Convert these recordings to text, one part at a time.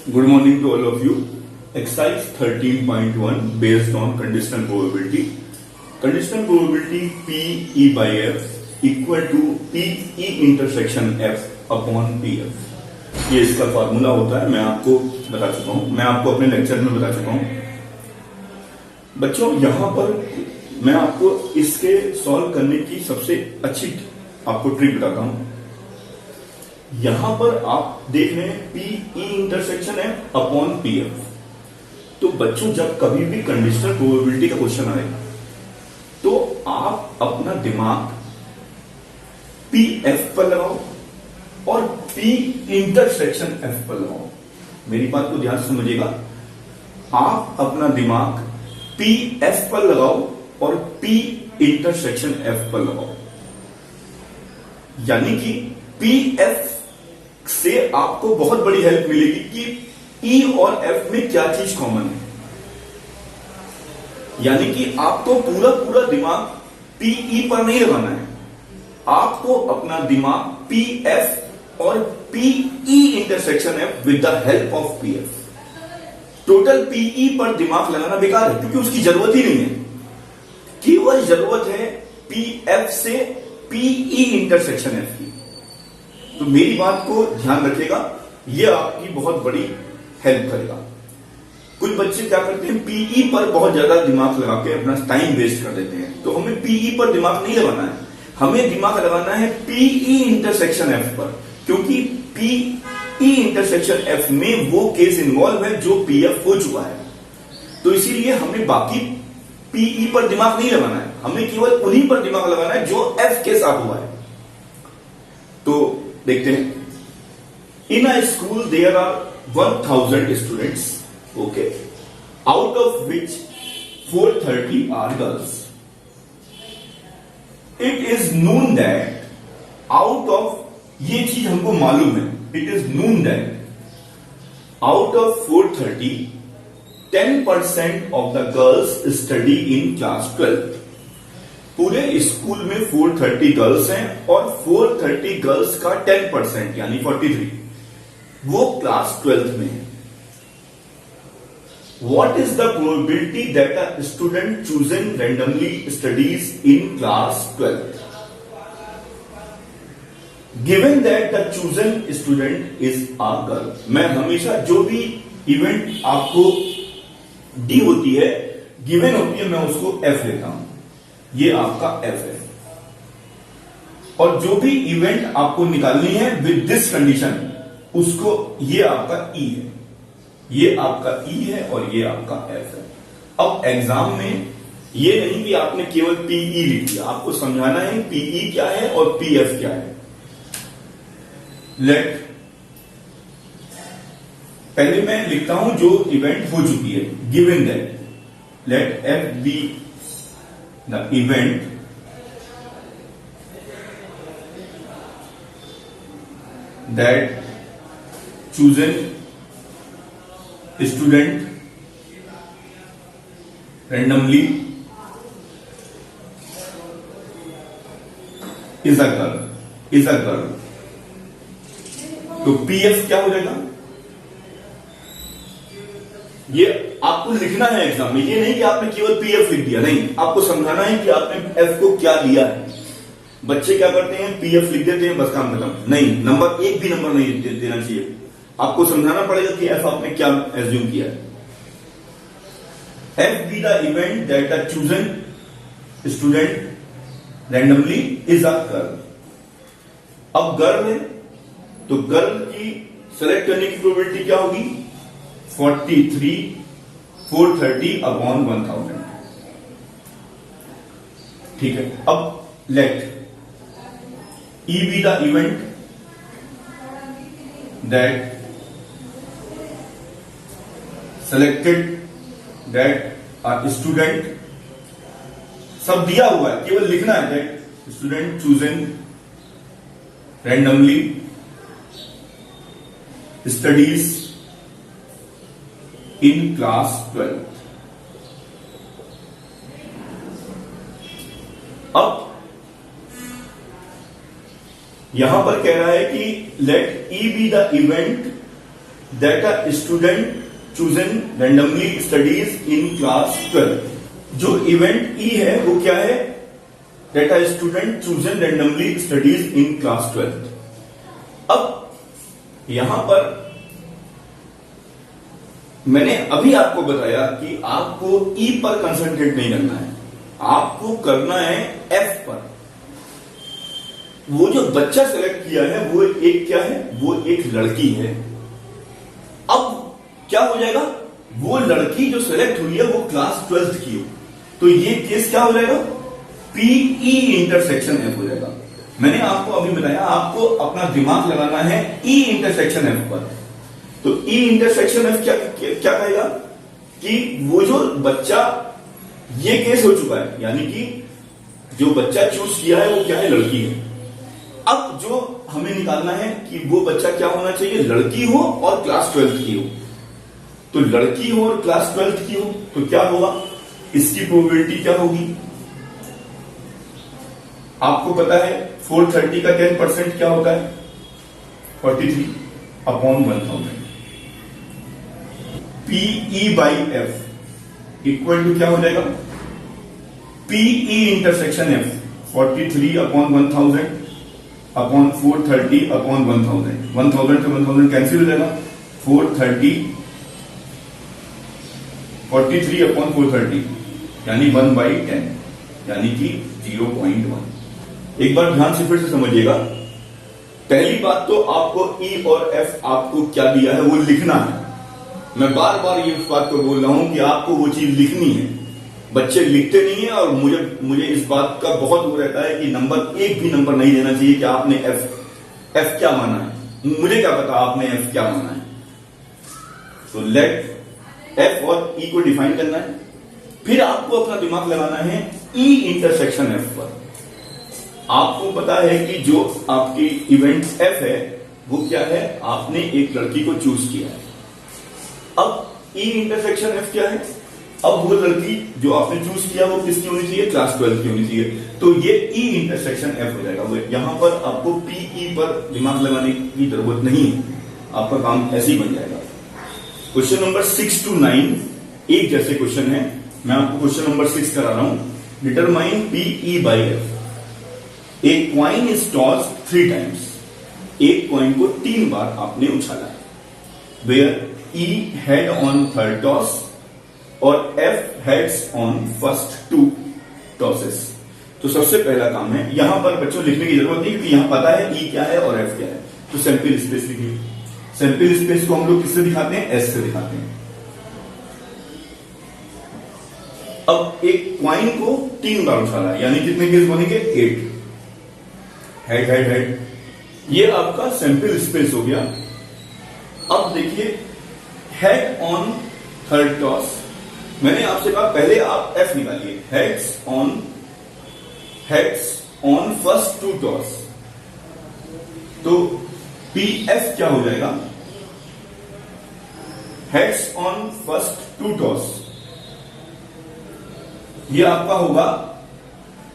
Good morning to all of you. Exercise 13.1 based on conditional probability. Conditional probability P E by F equal to P E intersection F upon P F. ये इसका formula होता है, मैं आपको बता चुका हूं, मैं आपको अपने लेक्चर में बता चुका हूं। बच्चों यहां पर मैं आपको इसके सॉल्व करने की सबसे अच्छी आपको ट्रिक बताता हूं। यहां पर आप देख रहे हैं पी ई इंटरसेक्शन है अपॉन पी एफ। तो बच्चों जब कभी भी कंडीशनल प्रोबेबिलिटी का क्वेश्चन आए तो आप अपना दिमाग पी एफ पर लगाओ और पी इंटरसेक्शन एफ पर लगाओ। मेरी बात को ध्यान से समझिएगा, आप अपना दिमाग पी एफ पर लगाओ और पी इंटरसेक्शन एफ पर लगाओ। यानी कि पी एफ से आपको बहुत बड़ी हेल्प मिलेगी कि ई और एफ में क्या चीज कॉमन है। यानी कि आपको पूरा दिमाग पीई पर नहीं लगाना है, आपको अपना दिमाग पी एफ और P E intersection F with the help of P F. Total P E पर दिमाग लगाना बेकार है क्योंकि उसकी जरूरत ही नहीं है। केवल जरूरत है पी एफ से पीई इंटरसेक्शन एफ की। तो मेरी बात को ध्यान रखिएगा, यह आपकी बहुत बड़ी हेल्प करेगा। कुछ बच्चे क्या करते हैं, पीई पर बहुत ज्यादा दिमाग लगा के अपना टाइम वेस्ट कर देते हैं। तो हमें पीई पर दिमाग नहीं लगाना है, हमें दिमाग लगाना है पीई इंटरसेक्शन एफ पर, क्योंकि पीई इंटरसेक्शन एफ में वो केस इन्वॉल्व है जो पीएफ हो चुका है। तो इसीलिए हमें बाकी पीई पर दिमाग नहीं लगाना है, हमें केवल उन्हीं पर दिमाग लगाना है जो एफ के साथ हुआ है। तो देखते हैं, in a school there are 1000 students, okay, out of which 430 are girls. It is known that out of, ये चीज हमको मालूम है, it is known that out of 430 10% of the girls study in class 12। पूरे स्कूल में 430 girls हैं और 430 girls का 10% यानी 43 वो क्लास 12th में है। What is the probability that a student chosen randomly studies in class 12th? Given that the chosen student is a girl, मैं हमेशा जो भी इवेंट आपको डी होती है, गिवन होती है, मैं उसको एफ लेता हूं। ये आपका एफ है। और जो भी इवेंट आपको निकालनी है विद दिस कंडीशन, उसको, ये आपका ई है, ये आपका ई है और ये आपका एफ है। अब एग्जाम में ये नहीं कि आपने केवल पीई लिख दिया, आपको समझाना है पीई क्या है और पीएफ क्या है। लेट, पहले मैं लिखता हूं जो इवेंट हो चुकी है, given that, let F B the event that chosen student randomly is a girl। तो पीएफ क्या हो जाएगा, ये आपको लिखना है एग्जाम में। ये नहीं कि आपने केवल पीएफ लिख दिया, नहीं, आपको समझाना है कि आपने एफ को क्या लिया है। बच्चे क्या करते हैं, पीएफ लिख देते हैं, बस काम खत्म। नहीं, नंबर एक भी नंबर नहीं देना चाहिए, आपको समझाना पड़ेगा कि एफ आपने क्या एज्यूम किया है। F be the event that a chosen student randomly is a girl. अब गर्ल है तो गर्ल की सेलेक्ट करने की प्रोबेबिलिटी क्या होगी, 43 430 अपॉन 1000। ठीक है, अब let E be the event that selected that a student, सब दिया हुआ है, केवल लिखना है that student chosen randomly studies in class 12। अब यहां पर कह रहा है कि let E be the event that a student chosen randomly studies in class 12। जो इवेंट ई है वो क्या है? That a student chosen randomly studies in class 12। अब यहां पर मैंने अभी आपको बताया कि आपको ई पर कंसंट्रेट नहीं करना है, आपको करना है एफ पर। वो जो बच्चा सेलेक्ट किया है वो एक क्या है? वो एक लड़की है। अब क्या हो जाएगा? वो लड़की जो सेलेक्ट हुई है वो क्लास 12th की हो, तो ये केस क्या हो जाएगा? पीई इंटरसेक्शन एफ हो जाएगा। मैंने आपको अभी बताया आपको अपना दिमाग लगाना है ई इंटरसेक्शन एफ पर। तो ई इंटरसेक्शन एफ क्या कहेगा कि वो जो बच्चा, ये केस हो चुका है, यानी कि जो बच्चा चूज किया है वो क्या है? लड़की है। अब जो हमें निकालना है कि वो बच्चा क्या होना चाहिए? लड़की हो और क्लास 12th की हो। तो लड़की हो और क्लास 12th की हो तो क्या होगा? इसकी प्रोबेबिलिटी क्या होगी? आपको पता है 430 का 10% क्या होता है? 43/1000। P E by F equal to क्या हो जाएगा? PE intersection F 43/1000 upon 430/1000। 1000 से 1000 कैंसिल हो जाएगा। 43/430 यानी 1/10 यानी कि 0.1। एक बार ध्यान से फिर से समझिएगा। पहली बात तो आपको ई और एफ आपको क्या दिया है वो लिखना है। मैं बार बार ये इस बात को बोल रहा हूं कि आपको वो चीज लिखनी है। बच्चे लिखते नहीं है और मुझे इस बात का बहुत वो रहता है कि नंबर एक भी नंबर नहीं देना चाहिए कि आपने एफ क्या माना है। मुझे क्या पता आपने एफ क्या माना है। तो लेट एफ और ई को डिफाइन करना है, फिर आपको अपना दिमाग लगाना है ई इंटरसेक्शन एफ पर। आपको पता है कि जो आपकी इवेंट एफ है वो क्या है? आपने एक लड़की को चूज किया है। अब ई इंटरसेक्शन एफ क्या है? अब वो लड़की जो आपने चूज किया वो किसकी होनी चाहिए? क्लास 12 की होनी चाहिए। तो ये ई इंटरसेक्शन एफ हो जाएगा। यहां पर आपको पीई पर दिमाग लगाने की जरूरत नहीं है, आपका काम ऐसे ही बन जाएगा। क्वेश्चन नंबर 6 to 9 एक जैसे क्वेश्चन है। मैं आपको क्वेश्चन नंबर 6 करा रहा हूं। Determine P E by F. एक कॉइन इज टॉस 3 टाइम्स। एक कॉइन को 3 बार आपने उछाला है। Where E head on third toss और F heads on first 2 tosses. तो सबसे पहला काम है, यहां पर बच्चों लिखने की जरूरत नहीं क्योंकि यहां पता है ई क्या है और एफ क्या है। तो सैंपल स्पेस लिखिए। सैंपल स्पेस को हम लोग किससे दिखाते हैं? एस से दिखाते हैं। अब एक क्वाइन को 3 बार उछाला यानी कितने केस बनेंगे? 8। हेड हेड हेड, ये आपका सैंपल स्पेस हो गया। अब देखिए हेड ऑन थर्ड टॉस, मैंने आपसे कहा पहले आप एफ निकालिए। हेड्स ऑन फर्स्ट 2 टॉस, तो पी एफ क्या हो जाएगा? हेड्स ऑन फर्स्ट 2 टॉस, ये आपका होगा।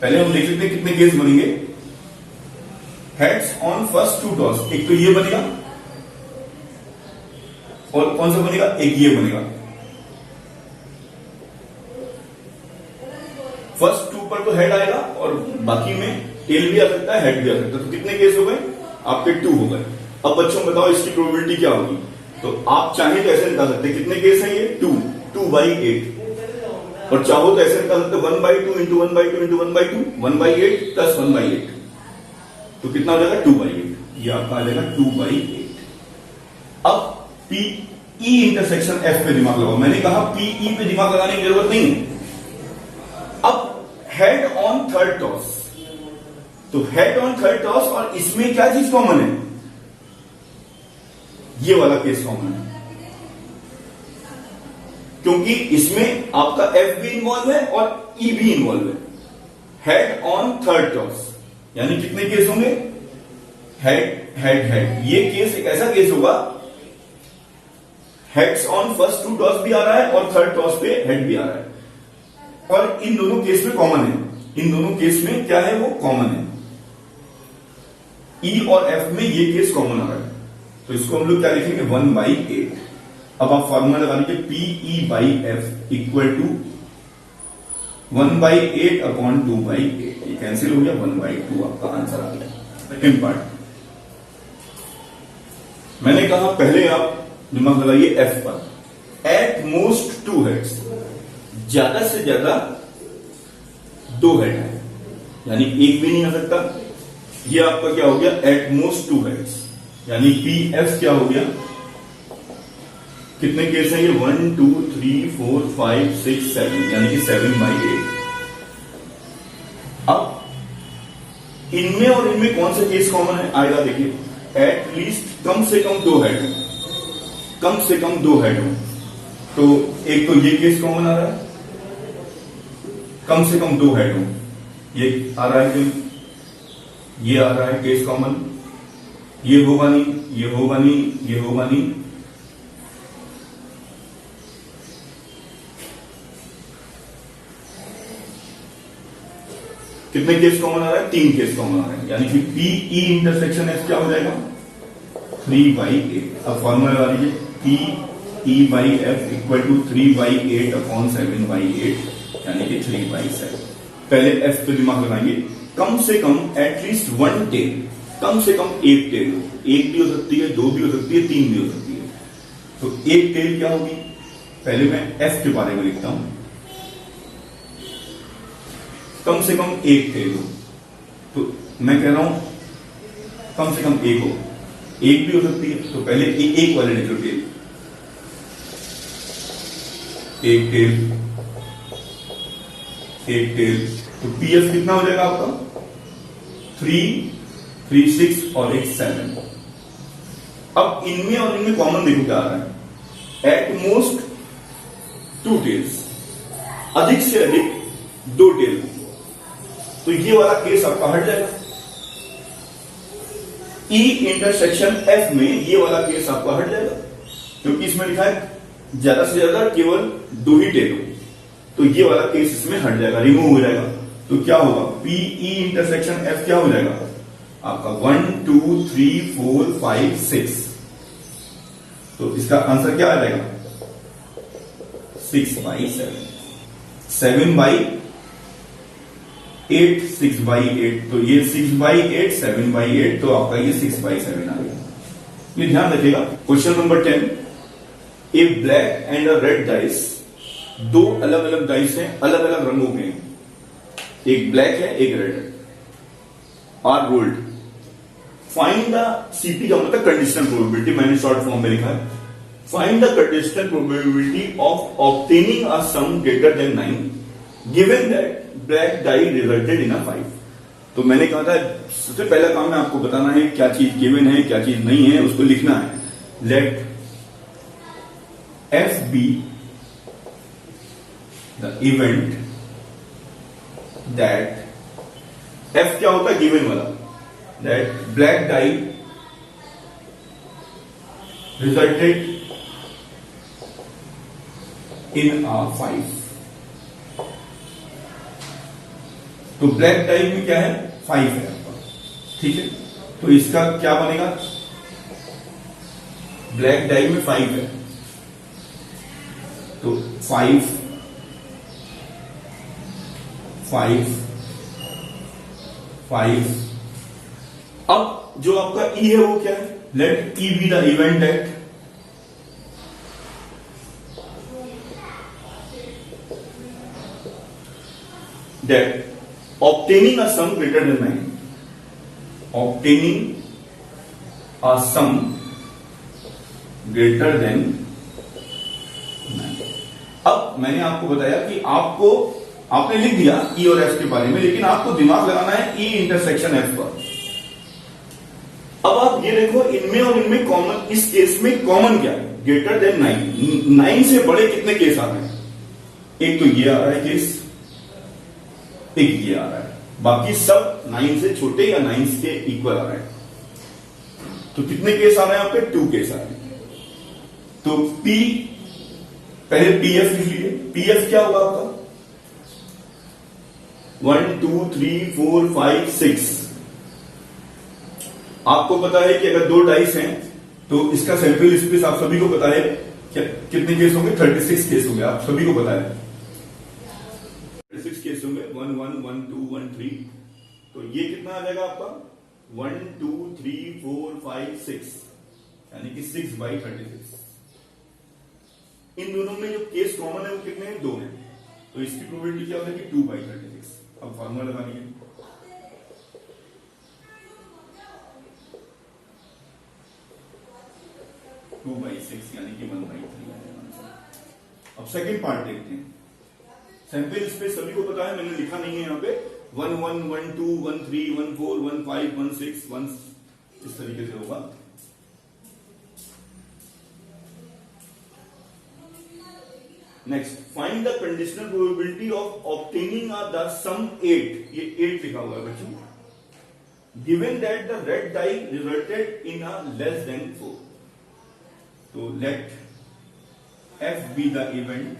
पहले हम देख लेते हैं कितने केस बनेंगे। हेड्स ऑन फर्स्ट 2 टॉस, एक तो ये बनेगा और कौन सा बनेगा? एक ये बनेगा। फर्स्ट 2 पर तो हेड आएगा और बाकी में टेल भी आ सकता है, हेड भी आ सकता है। तो कितने केस हो गए? आपके 2 हो गए। अब बच्चों बताओ इसकी प्रोबेबिलिटी क्या होगी? तो आप चाहें तो ऐसे निकाल सकते हैं। कितने केस हैं ये? 2/8। और चाहो तो ऐसे निकाल सकते 1/2 इंटू 1/2 इंटू 1/2 1/8 प्लस 1/8, तो कितना हो जाएगा? 2/8। ये आपका आ जाएगा 2/8। अब पीई इंटरसेक्शन एफ पे दिमाग लगाओ। मैंने कहा पीई पे दिमाग लगाने की जरूरत नहीं है। अब हेड ऑन थर्ड टॉस, तो हेड ऑन थर्ड टॉस और इसमें क्या चीज कॉमन है? ये वाला केस कॉमन है क्योंकि इसमें आपका एफ भी इन्वॉल्व है और ई भी इन्वॉल्व है। हेड ऑन थर्ड टॉस यानी कितने केस होंगे? Head head head. ये केस एक ऐसा केस होगा हेड्स ऑन फर्स्ट 2 टॉस भी आ रहा है और थर्ड टॉस पे हेड भी आ रहा है और इन दोनों केस में कॉमन है। इन दोनों केस में क्या है? वो कॉमन है। ई और एफ में ये केस कॉमन आ रहा है, तो इसको हम लोग क्या लिखेंगे? 1/8। अब आप फॉर्मूला लगा लीजिए P E by F equal to 1/8 upon 2/8, ये कैंसिल हो गया, 1/2 आपका आंसर आ गया। सेकेंड पार्ट, मैंने कहा पहले आप दिमाग लगाइए एफ पर। एट मोस्ट 2 हेड्स, ज्यादा से ज्यादा 2 हेड है, यानी एक भी नहीं हो सकता। ये आपका क्या हो गया, एट मोस्ट 2 हेड्स, यानी पी एफ क्या हो गया, कितने केस हैं ये, 1 2 3 4 5 6 7, यानी कि 7/8। अब इनमें और इनमें कौन सा केस कॉमन है आएगा, देखिए एट लीस्ट कम से कम 2 हेड हो, कम से कम 2 हेड हो, तो एक तो ये केस कॉमन आ रहा है, कम से कम 2 हेड हो, ये आ रहा है, ये आ रहा है केस कॉमन, ये होगा नहीं, ये होगा नहीं, ये होगा नहीं। कितने केस कॉमन आ रहा है, 3 केस कॉमन आ रहे हैं, यानी कि पीई इंटरसेक्शन एफ क्या हो जाएगा, 3/8। अब फॉर्मूला लगा लीजिए P E by F equal to 3/8 upon 7/8, यानी कि 3/7। पहले एफ पे दिमाग लगाएंगे, कम से कम एटलीस्ट 1 टेल, कम से कम एक टेल, एक भी हो सकती है, 2 भी हो सकती है, 3 भी हो सकती है। तो एक टेल क्या होगी, पहले मैं एफ के बारे में लिखता हूं, कम से कम एक टेल हो, तो मैं कह रहा हूं कम से कम एक हो, एक भी हो सकती है, तो पहले एक वाले लिखो टेल, एक टेल, एक टेल, तो पीएफ कितना हो जाएगा आपका, 3 3 6 और 1 7। अब इनमें और इनमें कॉमन देखो क्या आ रहा है, एट मोस्ट 2 टेल्स, अधिक से अधिक 2 टेल, तो ये वाला केस आपका हट जाएगा। ई इंटरसेक्शन एफ में ये वाला केस आपका हट जाएगा, क्योंकि इसमें लिखा है ज्यादा से ज्यादा केवल 2 ही टेल हो, तो ये वाला केस इसमें हट जाएगा, रिमूव हो जाएगा। तो क्या होगा, पीई इंटरसेक्शन एफ क्या हो जाएगा आपका, 1 2 3 4 5 6, तो इसका आंसर क्या आ जाएगा, 6/7, 7/8 6/8, तो ये 6/8 7/8, तो आपका ये 6/7 आ गया। ये ध्यान रखिएगा। Question number 10, A black and a red dice, 2 अलग अलग डाइस हैं, अलग अलग रंगों के हैं, एक ब्लैक है एक रेड है, are rolled, find the, CP का मतलब कंडीशनल प्रोबेबिलिटी, मैंने शॉर्ट फॉर्म में लिखा है, find the conditional probability of obtaining a sum greater than 9 given that black die resulted in a 5। तो मैंने कहा था सबसे पहला काम है आपको बताना है क्या चीज गिवन है क्या चीज नहीं है, उसको लिखना है। Let F be the event that, F क्या होता है गिवन वाला, that black die resulted in a 5। तो ब्लैक डाई में क्या है, 5 है आपका, ठीक है, तो इसका क्या बनेगा, ब्लैक डाई में 5 है, तो 5 5 5। अब जो आपका ई है वो क्या है, let E be the event that obtaining a sum greater than 9, obtaining a sum greater than 9। अब मैंने आपको बताया कि आपको, आपने लिख दिया ई और एफ के बारे में, लेकिन आपको दिमाग लगाना है ई इंटरसेक्शन एफ पर। अब आप ये देखो इनमें और इनमें कॉमन, इस केस में कॉमन क्या है, ग्रेटर देन 9, 9 से बड़े कितने केस आते हैं, एक तो ये आ रहा है केस, एक ये आ रहा है, बाकी सब 9 से छोटे या 9 के इक्वल आ रहे हैं। तो कितने केस आ रहे हैं आपके, 2 केस आ रहे हैं। तो पी, पहले पीएफ लिख लीजिए, पीएफ क्या होगा आपका, 1 2 3 4 5 6। आपको पता है कि अगर 2 डाइस हैं तो इसका सैंपल स्पेस आप सभी को पता है कितने केस होंगे? 36 केस होंगे, आप सभी को पता है 36 केस होंगे, 1 1 1 2 1 3। तो ये कितना आ जाएगा आपका 1 2 3 4 5 6, यानी कि 6/36। इन दोनों में जो केस कॉमन है वो कितने हैं? 2 हैं। तो इसकी प्रोबेबिलिटी क्या हो जाएगी? 2/36। अब फॉर्मूला लगानी है, टू बाई सिक्स यानी कि 1/3। अब सेकेंड पार्ट देखते हैं। सैंपल स्पेस सभी को पता है, मैंने लिखा नहीं है यहाँ पे। 1 1 1 2 1 3 1 4 1 5 1 6 1, इस तरीके से होगा। Next, find the conditional probability of obtaining the sum 8। ये 8 लिखा हुआ है बच्चों। Given that the red die resulted in a less than 4। तो let F be the event,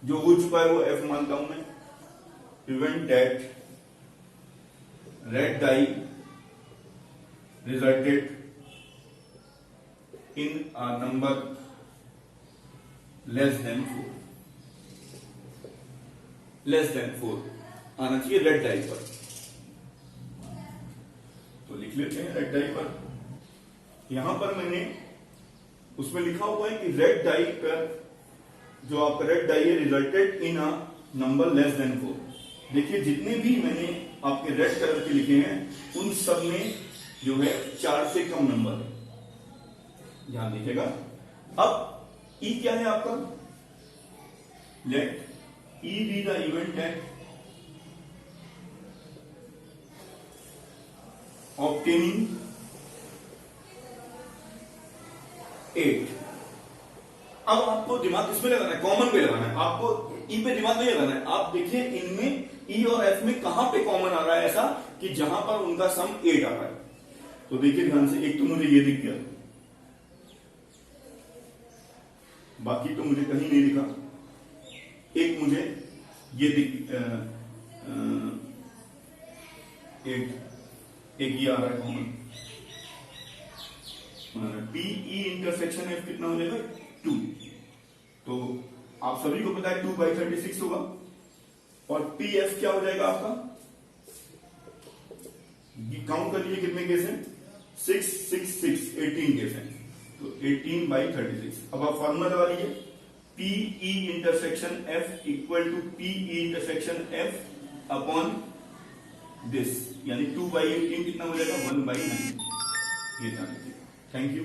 जो हो चुका है वो F मानता हूं मैं। Event that red die resulted in a number less than 4। Less than 4 आना चाहिए रेड डाई पर। तो लिख लेते हैं रेड डाई पर। यहां पर मैंने उसमें लिखा हुआ है कि रेड डाई पर, जो आपका रेड डाई है, resulted in a number less than 4। देखिए जितने भी मैंने आपके रेड कलर के लिखे हैं उन सब में जो है 4 से कम नंबर है, ध्यान दीजिएगा। अब ई क्या है आपका? Let E be the event that obtaining 8। अब आपको दिमाग किसमें लगाना है? कॉमन पे लगाना है। आपको ई पे दिमाग नहीं लगाना है। आप देखिए इनमें ई और एफ में कहां पे कॉमन आ रहा है ऐसा कि जहां पर उनका सम 8 आ रहा है। तो देखिए ध्यान से, एक तो मुझे ये दिख गया, बाकी तो मुझे कहीं नहीं दिखा। एक मुझे ये दिख एक ये आ रहा है कॉमन। पीई इंटरसेक्शन एफ कितना हो जाएगा? 2। तो आप सभी को पता है 2/36 होगा। और पी एफ क्या हो जाएगा आपका? काउंट कर लीजिए कितने केस हैं? 6 6 6 18 केस हैं। तो 18/36। अब आप फॉर्मूला लगा लीजिए, P E intersection F equal to P E intersection F upon this, यानी 2/18 कितना हो जाएगा? 1/9। ये ध्यान रखिए। Thank you.